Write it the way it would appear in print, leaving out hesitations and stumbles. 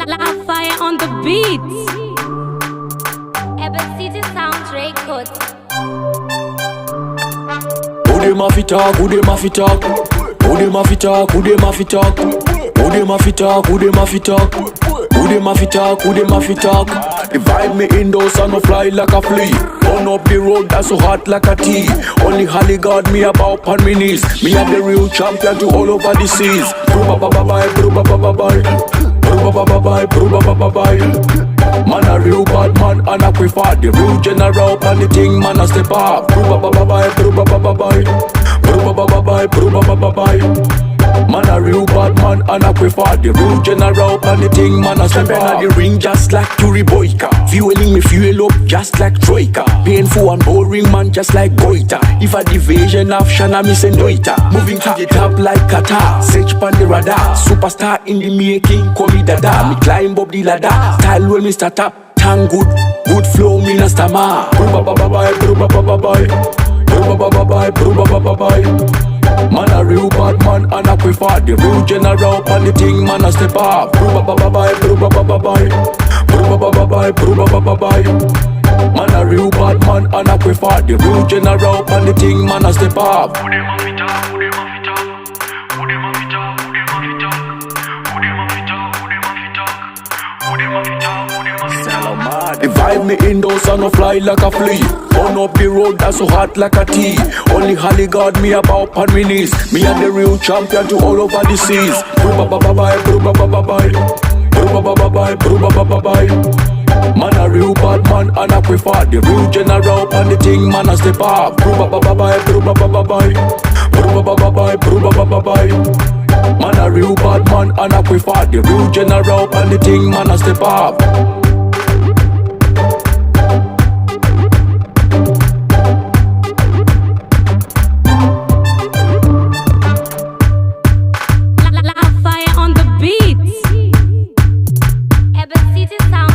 Luvfyah on the beats. City Sounds Records. Who dem a fi talk? Who dem a fi talk? Who dem a fi talk? Who dem a fi talk? Who dem a fi talk? Who dem a fi talk? Who dem a fi talk? Who dem a fi talk? Divide me indoors and no fly like a flea. Run up the road that's so hot like a tea. Only Holly got me about on me knees. Me am the real champion to all over the seas. Bye, man a real bad man and a prefer the real general and the thing man a step up. Man a real bad man and I prefer the real general and the thing man a step up. The ring just like Turi Boyka. Fueling me fuel up just like Troika. Painful and boring man just like Goita. If a division of Shana me send Noita. Moving to the top like Qatar. Search pan the radar. Superstar in the making. Call me Dada. Me climb up the ladder. Style when me start up. Thank good flow me na stama. Man a real bad man and I prefer the real general and the thing man a step up. Man a real bad man and I prefer the real general and the thing man a step up. Divide me indoors and no fly like a flea. Run up the road that's so hot like a tea. Only Holly got me about on me knees. Me am the real champion to all over the seas. Man a real bad man and I prefer the real general and the thing man a step up. Man a real bad man and I prefer the real general and the thing man a step up. Luvfyah on the beats. City Sounds